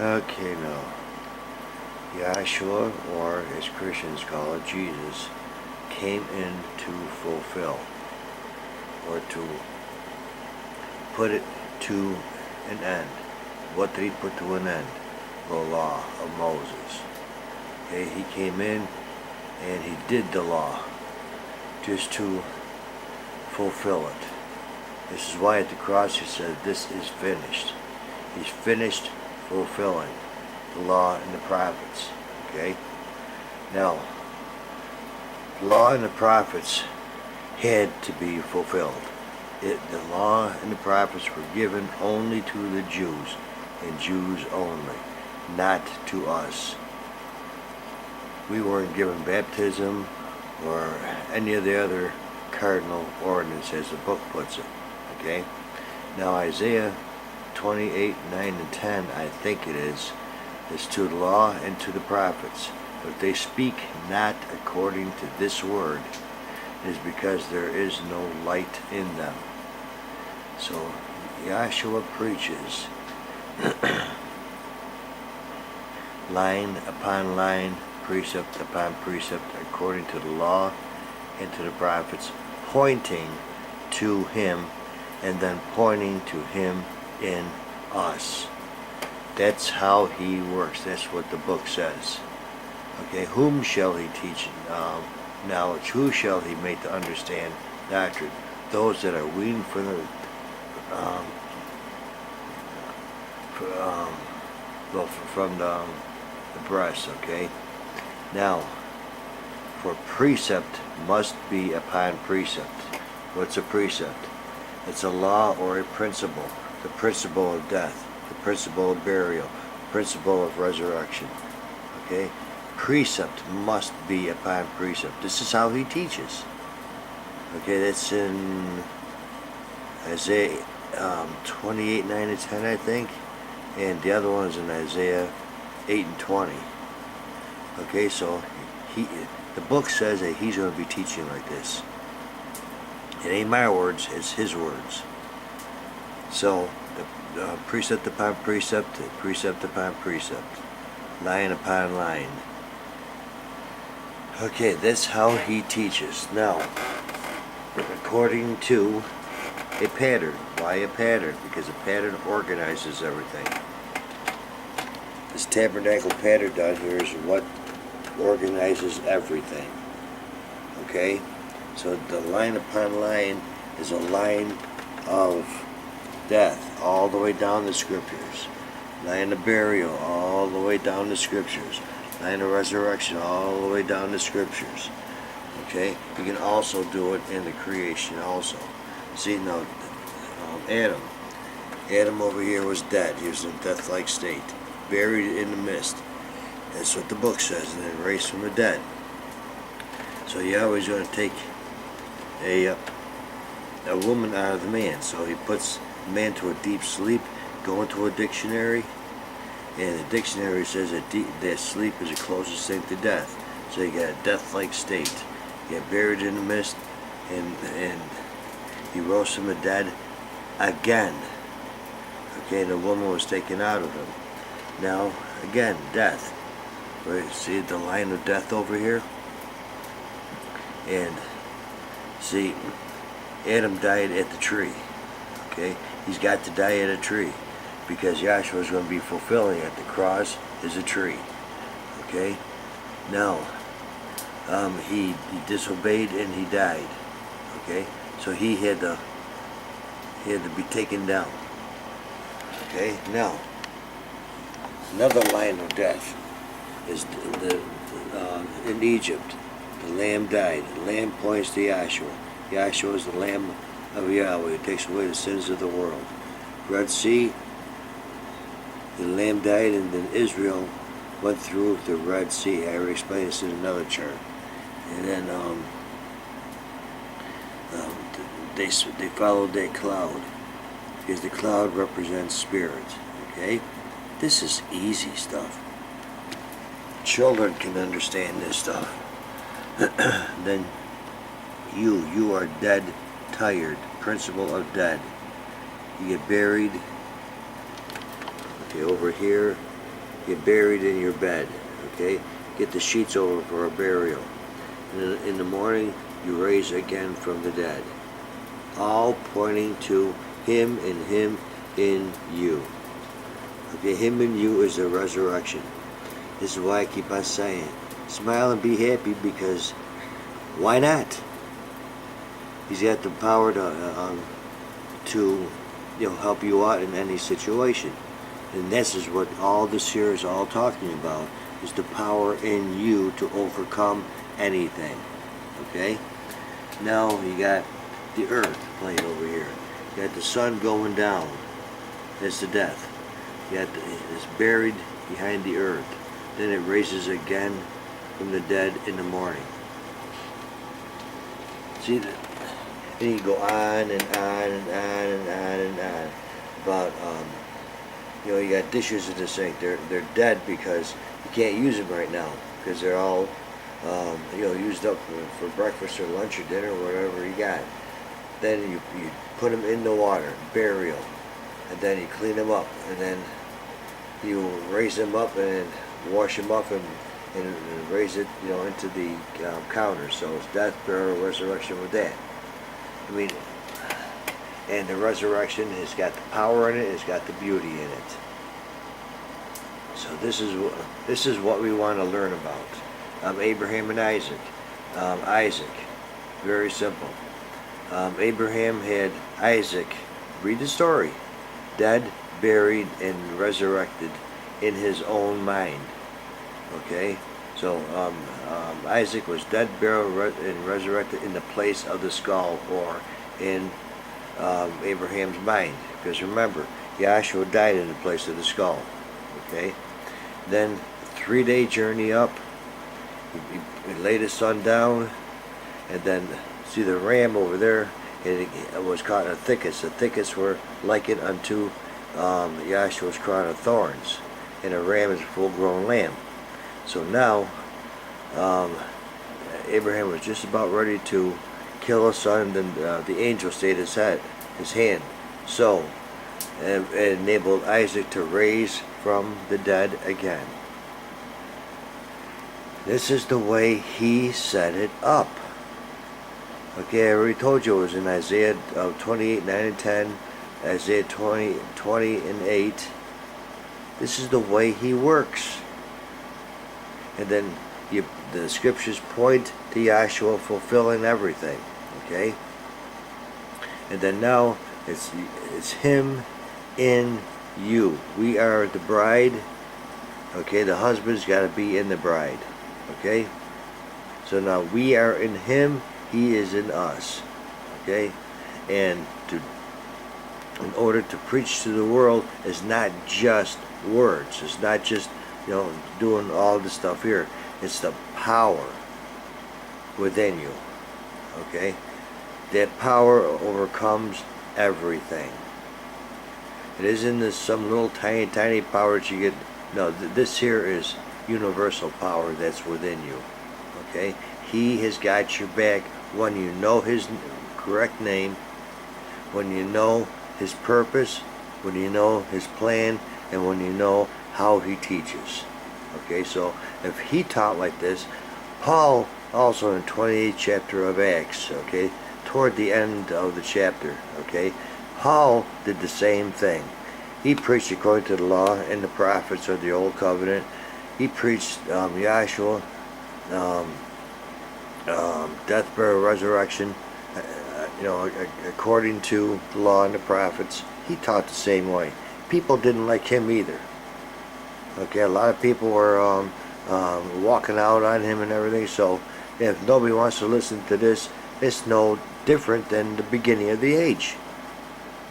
Okay, now, Yahshua, or as Christians call it, Jesus, came in to fulfill, or to put it to an end. What did he put to an end? The law of Moses. Okay, he came in and he did the law just to fulfill it. This is why at the cross he said, "This is finished." He's finished fulfilling the law and the prophets. Okay? Now, the law and the prophets had to be fulfilled. The law and the prophets were given only to the Jews, and Jews only, not to us. We weren't given baptism or any of the other cardinal ordinances, as the book puts it. Okay? Now Isaiah 28, 9 and 10, I think it is to the law and to the prophets. But if they speak not according to this word, it is because there is no light in them. So Yahshua preaches line upon line, precept upon precept, according to the law and to the prophets, pointing to him, and then pointing to him in us. That's how he works. That's what the book says. Okay, whom shall he teach knowledge? Who shall he make to understand doctrine? Those that are weaned from the from the breast. Okay. Now, for precept must be upon precept. What's a precept? It's a law or a principle. The principle of death, the principle of burial, the principle of resurrection. Okay? Precept must be upon precept. This is how he teaches. Okay, that's in Isaiah 28, 9 and 10, I think. And the other one is in Isaiah 8 and 20. Okay, so the book says that he's going to be teaching like this. It ain't my words, it's his words. So, the precept upon precept, precept upon precept, line upon line. Okay, that's how he teaches. Now, according to a pattern. Why a pattern? Because a pattern organizes everything. This tabernacle pattern down here is what organizes everything. Okay? So the line upon line is a line of death all the way down the scriptures. Line of burial all the way down the scriptures. Line of resurrection all the way down the scriptures. Okay? You can also do it in the creation also. See, now, Adam over here was dead. He was in a death-like state, buried in the mist. That's what the book says, and then raised from the dead. So Yahweh's going to take a woman out of the man. So he puts the man to a deep sleep, go into a dictionary, and the dictionary says that sleep is the closest thing to death. So you got a death-like state. You get buried in the mist, and he rose from the dead again. Okay, the woman was taken out of him. Now, again, death. Right, see the line of death over here? And see, Adam died at the tree. Okay, he's got to die at a tree because Yahshua is going to be fulfilling it. The cross is a tree. Okay, now he disobeyed and he died. Okay, so he had to be taken down. Okay, now another line of death is in Egypt. The lamb died. The lamb points to Yahshua. Yahshua is the Lamb of Yahweh who takes away the sins of the world. Red Sea, the lamb died, and then Israel went through the Red Sea. I already explained this in another chart. And then they followed that cloud because the cloud represents spirit. Okay, this is easy stuff. Children can understand this stuff. Then you are dead, tired, principle of dead. You get buried. Okay, over here get buried in your bed, okay? Get the sheets over for a burial. In the morning, you raise again from the dead. All pointing to Him and Him in you. Okay, Him in you is the resurrection. This is why I keep on saying, smile and be happy, because why not? He's got the power to help you out in any situation. And this is what all this here is all talking about, is the power in you to overcome anything. Okay? Now you got the earth playing over here. You got the sun going down. That's the death. You got it's buried behind the earth. Then it raises again from the dead in the morning. See that? Then you go on and on and on and on and on about you got dishes in the sink. They're dead because you can't use them right now because they're all used up for breakfast or lunch or dinner or whatever you got. Then you put them in the water, burial, and then you clean them up, and then you raise them up and wash them up and raise it into the counter. So it's death, burial, resurrection with that. I mean, and the resurrection has got the power in it. It's got the beauty in it. So this is what we want to learn about. Abraham and Isaac. Isaac, very simple. Abraham had Isaac. Read the story. Dead, buried, and resurrected in his own mind. Okay, so Isaac was dead, buried, and resurrected in the place of the skull, or in Abraham's mind. Because remember, Yahshua died in the place of the skull. Okay, then 3-day journey up. He laid his son down, and then see the ram over there. It was caught in a thicket. The thickets were likened unto Yahshua's crown of thorns, and a ram is a full-grown lamb. So now, Abraham was just about ready to kill his son, then the angel stayed his hand. So, it enabled Isaac to raise from the dead again. This is the way he set it up. Okay, I already told you it was in Isaiah 28, 9 and 10, Isaiah 20 and 8. This is the way he works. And then the scriptures point to Yahshua fulfilling everything. Okay? And then now it's him in you. We are the bride. Okay, the husband's got to be in the bride. Okay? So now we are in him, he is in us. Okay? And in order to preach to the world is not just words. It's not just doing all the stuff here. It's the power within you. Okay? That power overcomes everything. It isn't some little tiny power that you get. No, this here is universal power that's within you. Okay? He has got your back when you know his correct name, when you know his purpose, when you know his plan, and when you know how he teaches. Okay, so if he taught like this, Paul also in the 28th chapter of Acts, okay, toward the end of the chapter, okay, Paul did the same thing. He preached according to the law and the prophets of the old covenant. He preached Yahshua, death, burial, resurrection, according to the law and the prophets. He taught the same way. People didn't like him either. Okay, a lot of people were walking out on him and everything. So if nobody wants to listen to this, it's no different than the beginning of the age.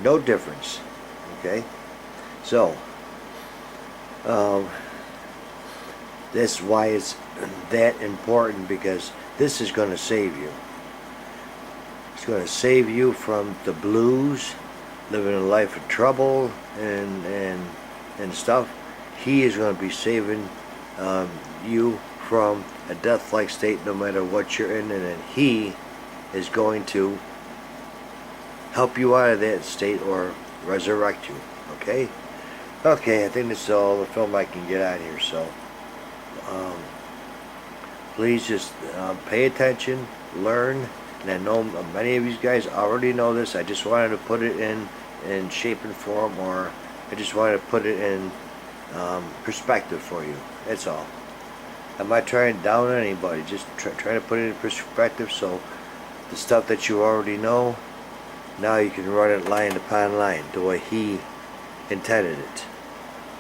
No difference. Okay, so that's why it's that important, because this is going to save you. It's going to save you from the blues, living a life of trouble and stuff. He is going to be saving you from a death-like state no matter what you're in, and then he is going to help you out of that state or resurrect you. Okay? Okay, I think this is all the film I can get on here, so um, please just pay attention, learn, and I know many of you guys already know this. I just wanted to put it in shape and form, or I just wanted to put it in perspective for you. That's all. I'm not trying to down anybody, just trying to put it in perspective, so the stuff that you already know, now you can run it line upon line the way he intended it.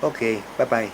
Okay, bye-bye.